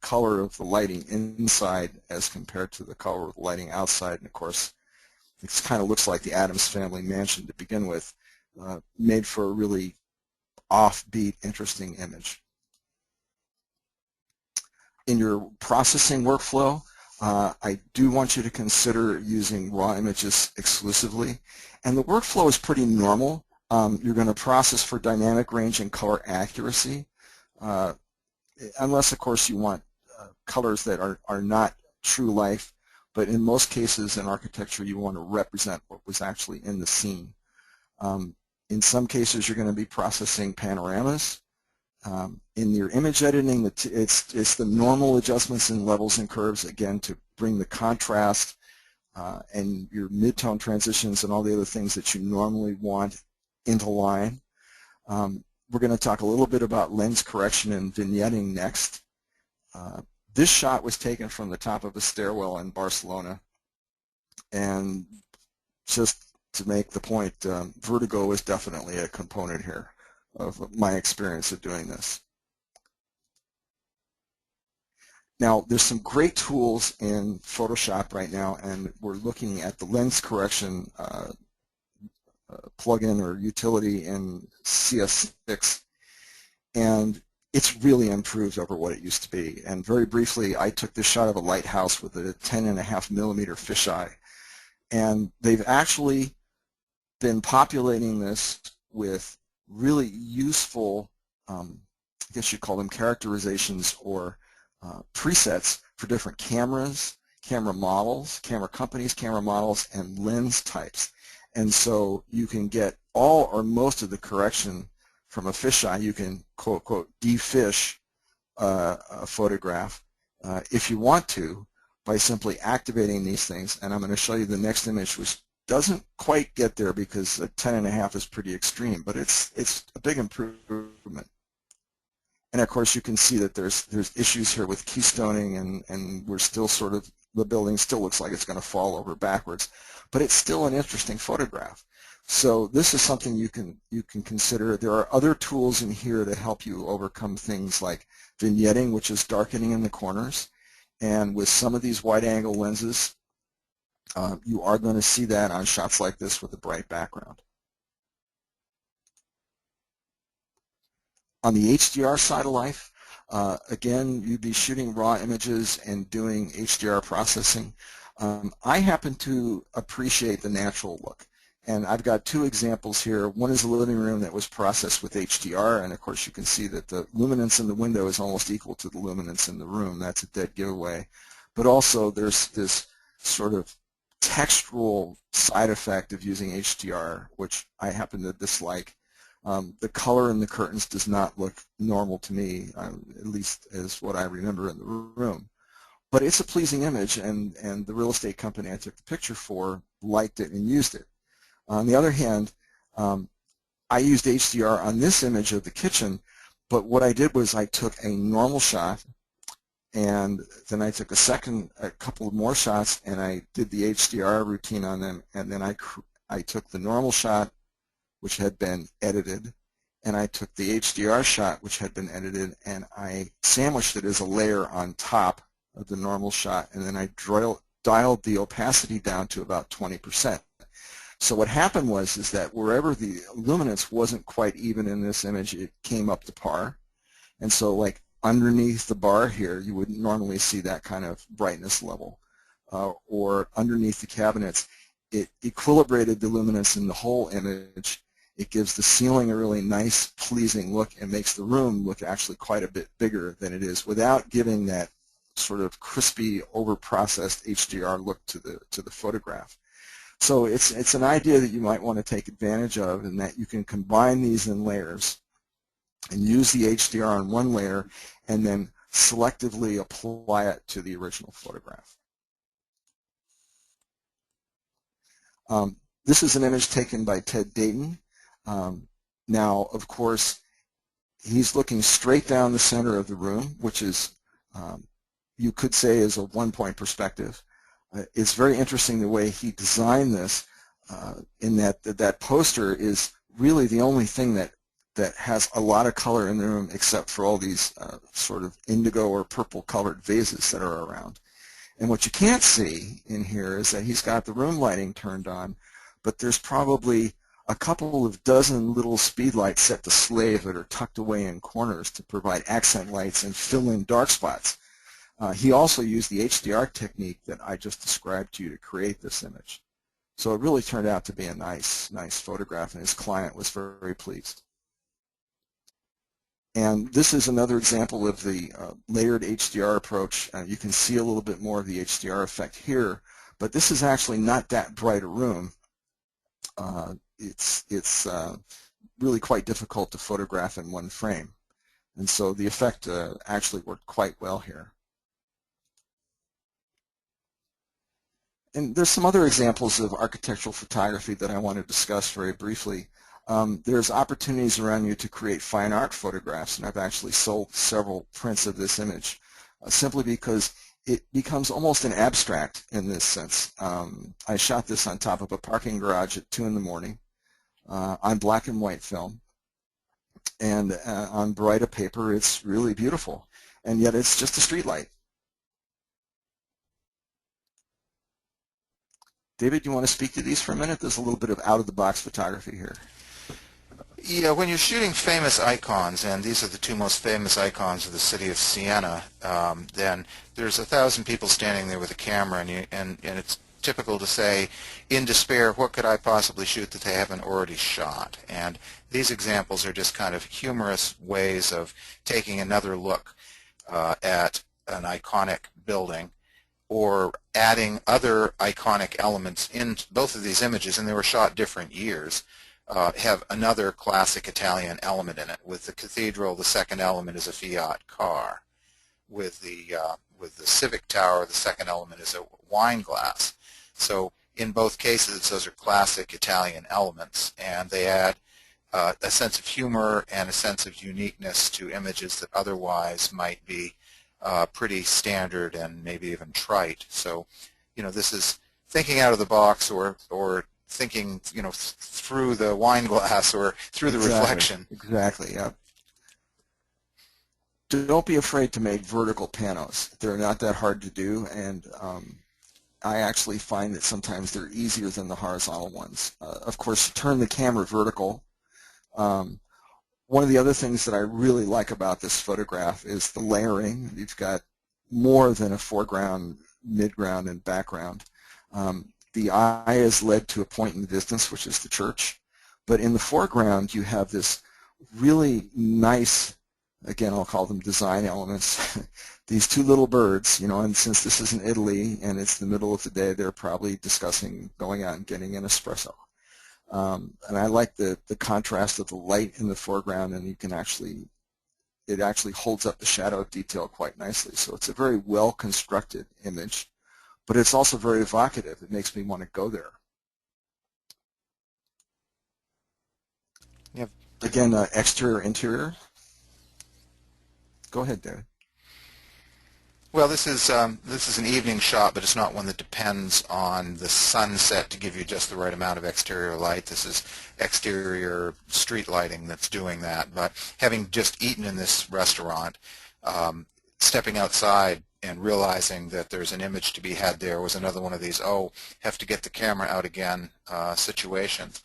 color of the lighting inside as compared to the color of the lighting outside. And of course, it kind of looks like the Addams Family mansion to begin with, made for a really offbeat, interesting image. In your processing workflow, I do want you to consider using raw images exclusively. And the workflow is pretty normal. You're going to process for dynamic range and color accuracy, unless, of course, you want colors that are not true life. But in most cases in architecture, you want to represent what was actually in the scene. In some cases, you're going to be processing panoramas. In your image editing, it's the normal adjustments in levels and curves, again, to bring the contrast and your mid-tone transitions and all the other things that you normally want into line. We're going to talk a little bit about lens correction and vignetting next. This shot was taken from the top of a stairwell in Barcelona, and just to make the point, vertigo is definitely a component here of my experience of doing this. Now, there's some great tools in Photoshop right now, and we're looking at the lens correction plugin or utility in CS6, and it's really improved over what it used to be. And very briefly, I took this shot of a lighthouse with a 10.5 millimeter fisheye, and they've actually been populating this with really useful, I guess you'd call them characterizations or presets for different cameras, camera models, camera companies, camera models, and lens types. And so you can get all or most of the correction from a fisheye. You can, quote, quote, defish a photograph if you want to by simply activating these things. And I'm going to show you the next image, which doesn't quite get there because a 10.5 is pretty extreme, but it's a big improvement. And of course, you can see that there's issues here with keystoning, and we're still sort of, the building still looks like it's going to fall over backwards, but it's still an interesting photograph. So this is something you can consider. There are other tools in here to help you overcome things like vignetting, which is darkening in the corners. And with some of these wide-angle lenses, you are going to see that on shots like this with a bright background. On the HDR side of life, again, you'd be shooting raw images and doing HDR processing. I happen to appreciate the natural look. And I've got two examples here. One is a living room that was processed with HDR, and of course you can see that the luminance in the window is almost equal to the luminance in the room. That's a dead giveaway. But also there's this sort of textural side effect of using HDR, which I happen to dislike. The color in the curtains does not look normal to me, at least as what I remember in the room. But it's a pleasing image, and the real estate company I took the picture for liked it and used it. On the other hand, I used HDR on this image of the kitchen, but what I did was I took a normal shot, and then I took a couple of more shots, and I did the HDR routine on them, and then I took the normal shot, which had been edited, and I took the HDR shot, which had been edited, and I sandwiched it as a layer on top of the normal shot, and then I dialed the opacity down to about 20%. So what happened was that wherever the luminance wasn't quite even in this image, it came up to par. And so like underneath the bar here, you wouldn't normally see that kind of brightness level. Or underneath the cabinets, it equilibrated the luminance in the whole image. It gives the ceiling a really nice, pleasing look and makes the room look actually quite a bit bigger than it is without giving that sort of crispy, over-processed HDR look to the photograph. So it's an idea that you might want to take advantage of, in that you can combine these in layers and use the HDR on one layer and then selectively apply it to the original photograph. This is an image taken by Ted Dayton. Now, of course, he's looking straight down the center of the room, which is, you could say, is a one-point perspective. It's very interesting the way he designed this, in that poster is really the only thing that has a lot of color in the room, except for all these sort of indigo or purple colored vases that are around. And what you can't see in here is that he's got the room lighting turned on, but there's probably a couple of dozen little speed lights set to slave that are tucked away in corners to provide accent lights and fill in dark spots. He also used the HDR technique that I just described to you to create this image. So it really turned out to be a nice photograph, and his client was very, very pleased. And this is another example of the layered HDR approach. You can see a little bit more of the HDR effect here, but this is actually not that bright a room. It's really quite difficult to photograph in one frame. And so the effect actually worked quite well here. And there's some other examples of architectural photography that I want to discuss very briefly. There's opportunities around you to create fine art photographs, and I've actually sold several prints of this image simply because it becomes almost an abstract in this sense. I shot this on top of a parking garage at 2 in the morning on black and white film, and on Barita paper it's really beautiful, and yet it's just a street light. David, you want to speak to these for a minute? There's a little bit of out-of-the-box photography here. Yeah, when you're shooting famous icons, and these are the two most famous icons of the city of Siena, then there's 1,000 people standing there with a camera, and it's typical to say, in despair, what could I possibly shoot that they haven't already shot? And these examples are just kind of humorous ways of taking another look at an iconic building or adding other iconic elements in both of these images, and they were shot different years, have another classic Italian element in it. With the cathedral, the second element is a Fiat car. With the Civic Tower, the second element is a wine glass. So in both cases, those are classic Italian elements, and they add a sense of humor and a sense of uniqueness to images that otherwise might be pretty standard and maybe even trite. So, this is thinking out of the box, or thinking, through the wine glass or through the reflection. Exactly. Yeah. Don't be afraid to make vertical panos. They're not that hard to do, and I actually find that sometimes they're easier than the horizontal ones. Of course, turn the camera vertical. One of the other things that I really like about this photograph is the layering. You've got more than a foreground, midground, and background. The eye is led to a point in the distance, which is the church. But in the foreground, you have this really nice, again, I'll call them design elements, these two little birds, and since this is in Italy and it's the middle of the day, they're probably discussing going out and getting an espresso. And I like the contrast of the light in the foreground, and it actually holds up the shadow detail quite nicely. So it's a very well constructed image, but it's also very evocative. It makes me want to go there. Yep. Again, exterior, interior. Go ahead, David. Well, this is an evening shot, but it's not one that depends on the sunset to give you just the right amount of exterior light. This is exterior street lighting that's doing that. But having just eaten in this restaurant, stepping outside and realizing that there's an image to be had there was another one of these, have to get the camera out again situations.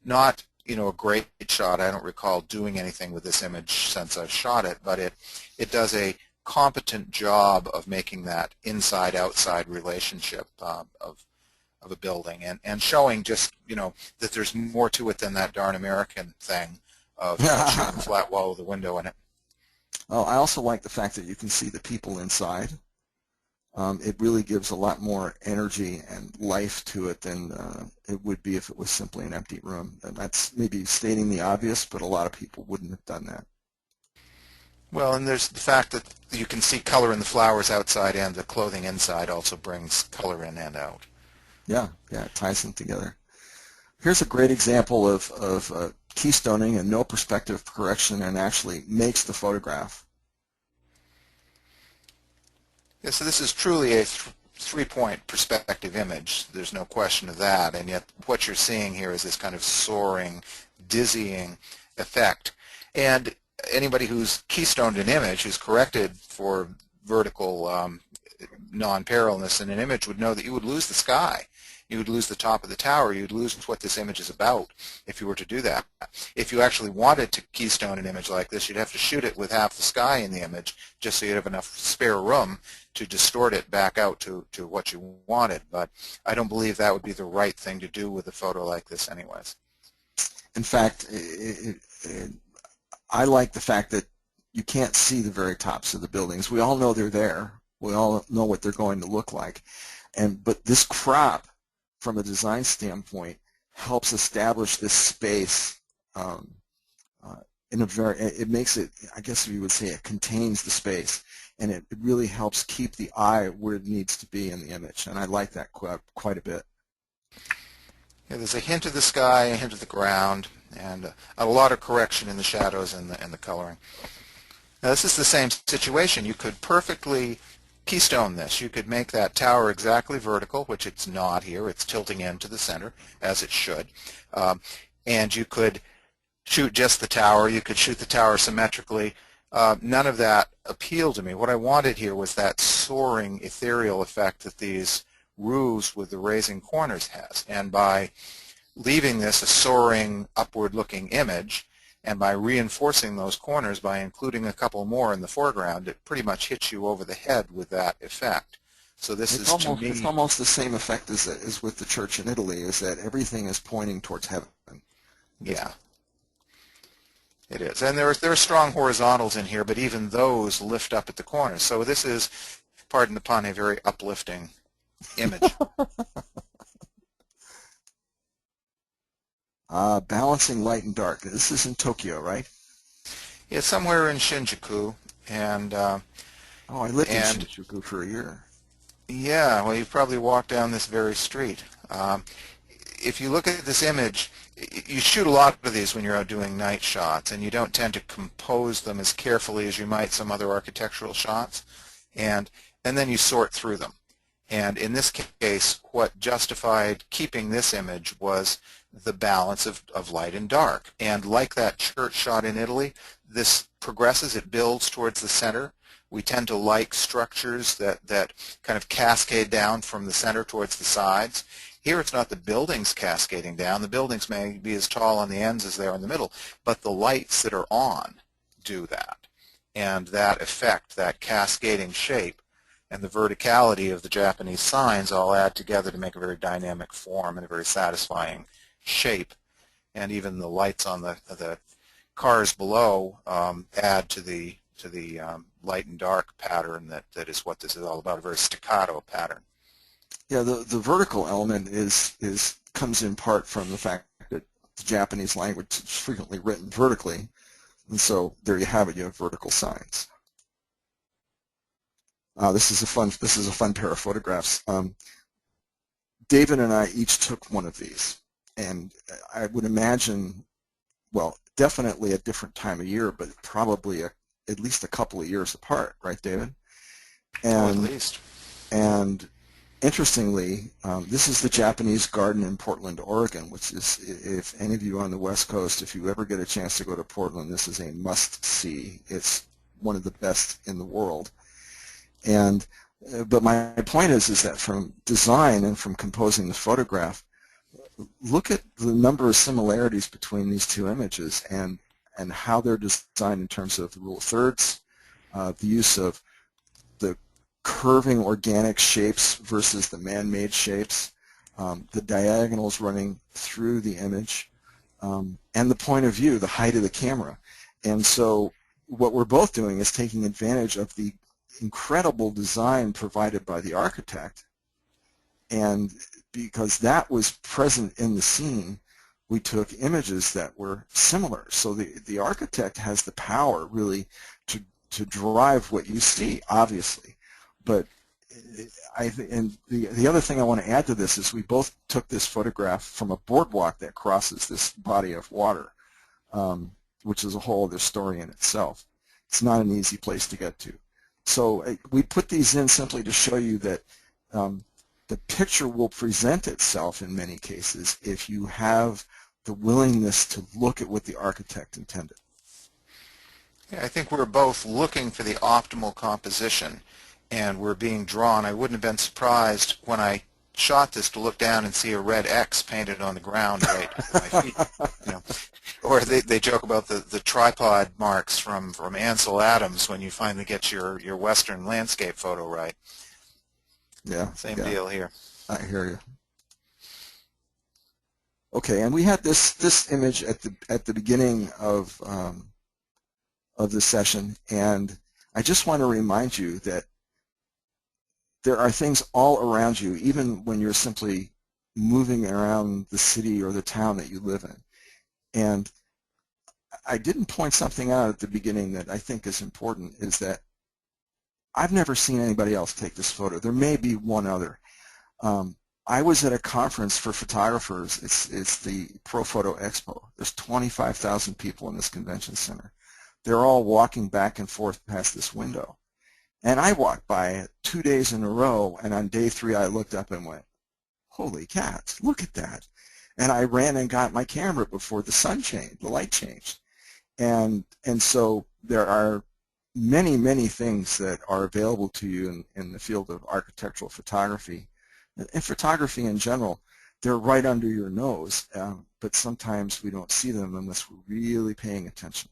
Not, a great shot. I don't recall doing anything with this image since I've shot it, but it does a competent job of making that inside-outside relationship of a building, and showing just, that there's more to it than that darn American thing of shooting flat wall with a window in it. Oh, I also like the fact that you can see the people inside. It really gives a lot more energy and life to it than it would be if it was simply an empty room. And that's maybe stating the obvious, but a lot of people wouldn't have done that. Well, and there's the fact that you can see color in the flowers outside, and the clothing inside also brings color in and out. Yeah, it ties them together. Here's a great example of keystoning and no perspective correction, and actually makes the photograph. Yeah, so this is truly a three-point perspective image. There's no question of that, and yet what you're seeing here is this kind of soaring, dizzying effect. And anybody who's keystoned an image, who's corrected for vertical non-parallelness in an image, would know that you would lose the sky. You would lose the top of the tower. You'd lose what this image is about if you were to do that. If you actually wanted to keystone an image like this, you'd have to shoot it with half the sky in the image, just so you'd have enough spare room to distort it back out to what you wanted. But I don't believe that would be the right thing to do with a photo like this anyways. In fact, I like the fact that you can't see the very tops of the buildings. We all know they're there. We all know what they're going to look like. But this crop, from a design standpoint, helps establish this space it makes it, I guess you would say, it contains the space, and it really helps keep the eye where it needs to be in the image, and I like that quite a bit. Yeah, there's a hint of the sky, a hint of the ground, and a lot of correction in the shadows and the coloring. Now, this is the same situation. You could perfectly keystone this. You could make that tower exactly vertical, which it's not here. It's tilting into the center, as it should. And you could shoot just the tower. You could shoot the tower symmetrically. None of that appealed to me. What I wanted here was that soaring, ethereal effect that these roofs with the raising corners has. And by leaving this a soaring, upward-looking image, And by reinforcing those corners, by including a couple more in the foreground, it pretty much hits you over the head with that effect. So this is, to me, it's almost the same effect as with the church in Italy, is that everything is pointing towards heaven. yeah, it is. And there are strong horizontals in here, but even those lift up at the corners. So this is, pardon the pun, a very uplifting image. Balancing light and dark. This is in Tokyo, right? It's somewhere in Shinjuku, and oh, I lived in Shinjuku for a year. Yeah, well, you've probably walked down this very street. If you look at this image, you shoot a lot of these when you're out doing night shots, and you don't tend to compose them as carefully as you might some other architectural shots, and then you sort through them. And in this case, what justified keeping this image was the balance of light and dark. And like that church shot in Italy, this progresses, it builds towards the center. We tend to like structures that kind of cascade down from the center towards the sides. Here it's not the buildings cascading down. The buildings may be as tall on the ends as they are in the middle, but the lights that are on do that. And that effect, that cascading shape, and the verticality of the Japanese signs all add together to make a very dynamic form and a very satisfying shape. And even the lights on the cars below add to the light and dark pattern that is what this is all about, a very staccato pattern. Yeah, the vertical element comes in part from the fact that the Japanese language is frequently written vertically, and so there you have it. You have vertical signs. This is a fun pair of photographs. David and I each took one of these, and I would imagine, well, definitely a different time of year, but probably at least a couple of years apart, right, David? At least. And interestingly, this is the Japanese garden in Portland, Oregon, which is, if any of you on the West Coast, if you ever get a chance to go to Portland, this is a must-see. It's one of the best in the world. And but my point is that from design and from composing the photograph, look at the number of similarities between these two images and how they're designed in terms of the rule of thirds, the use of the curving organic shapes versus the man-made shapes, the diagonals running through the image, and the point of view, the height of the camera. And so what we're both doing is taking advantage of the incredible design provided by the architect, and because that was present in the scene, we took images that were similar. So the architect has the power really to drive what you see, obviously. But the other thing I want to add to this is we both took this photograph from a boardwalk that crosses this body of water, which is a whole other story in itself. It's not an easy place to get to. So we put these in simply to show you that the picture will present itself in many cases if you have the willingness to look at what the architect intended. Yeah, I think we're both looking for the optimal composition, and we're being drawn. I wouldn't have been surprised when I shot this to look down and see a red X painted on the ground right at my feet. You know. Or they joke about the tripod marks from Ansel Adams when you finally get your Western landscape photo right. Yeah. Same deal here. I hear you. Okay, and we had this image at the beginning of the session, and I just want to remind you that there are things all around you, even when you're simply moving around the city or the town that you live in. And I didn't point something out at the beginning that I think is important, is that I've never seen anybody else take this photo. There may be one other. I was at a conference for photographers. It's the Pro Photo Expo. There's 25,000 people in this convention center. They're all walking back and forth past this window. And I walked by it 2 days in a row, and on day 3 I looked up and went, holy cats, look at that. And I ran and got my camera before the light changed. And so there are many, many things that are available to you in the field of architectural photography and photography in general they're right under your nose, but sometimes we don't see them unless we're really paying attention.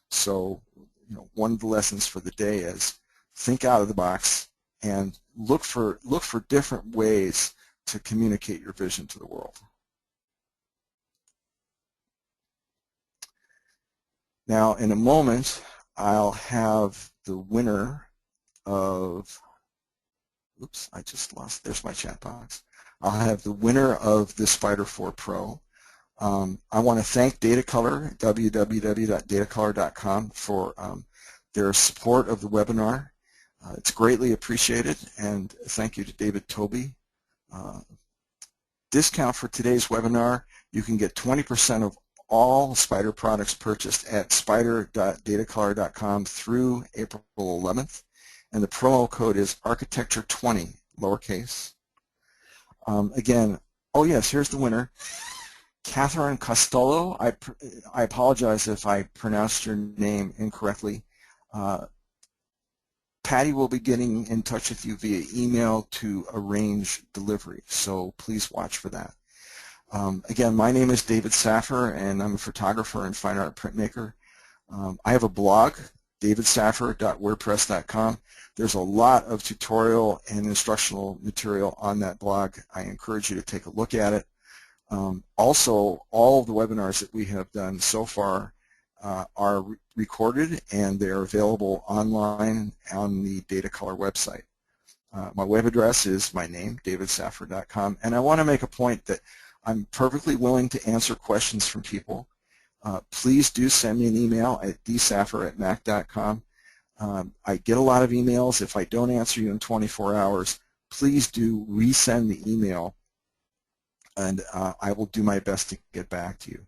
So, one of the lessons for the day is think out of the box and look for different ways to communicate your vision to the world. Now, in a moment, I'll have the winner of, oops, I just lost, there's my chat box. I'll have the winner of the Spider 4 Pro. I want to thank Datacolor, www.datacolor.com, for their support of the webinar. It's greatly appreciated, and thank you to David Tobie. Discount for today's webinar, you can get 20% of all Spider products purchased at spider.datacolor.com through April 11th, and the promo code is architecture20, lowercase. Again, oh yes, here's the winner. Catherine Costello, I apologize if I pronounced your name incorrectly. Patty will be getting in touch with you via email to arrange delivery, so please watch for that. Again, my name is David Saffir, and I'm a photographer and fine art printmaker. I have a blog, davidsaffir.wordpress.com. There's a lot of tutorial and instructional material on that blog. I encourage you to take a look at it. Also, all of the webinars that we have done so far are recorded, and they're available online on the Datacolor website. My web address is my name, davidsaffir.com, and I want to make a point that I'm perfectly willing to answer questions from people. Please do send me an email at dsaffir@mac.com. I get a lot of emails. If I don't answer you in 24 hours, please do resend the email, and I will do my best to get back to you.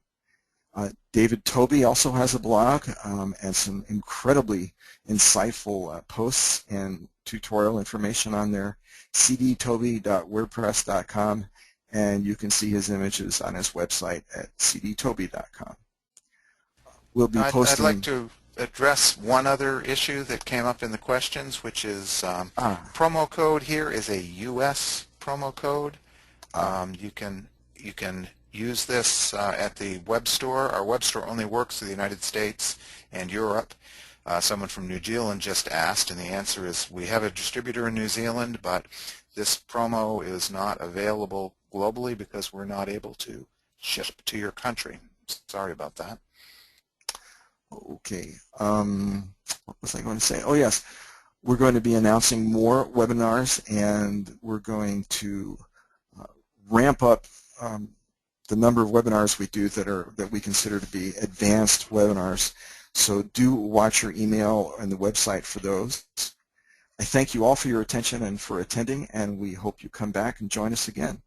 David Tobie also has a blog and some incredibly insightful posts and tutorial information on there, cdtobie.wordpress.com, and you can see his images on his website at cdtobie.com. We'll be posting... I'd like to address one other issue that came up in the questions, which is promo code here is a U.S. promo code. You can use this at the web store. Our web store only works for the United States and Europe. Someone from New Zealand just asked, and the answer is we have a distributor in New Zealand, but this promo is not available globally because we're not able to ship to your country. Sorry about that. Okay. What was I going to say? Oh, yes. We're going to be announcing more webinars, and we're going to ramp up the number of webinars we do that we consider to be advanced webinars. So do watch your email and the website for those. I thank you all for your attention and for attending, and we hope you come back and join us again.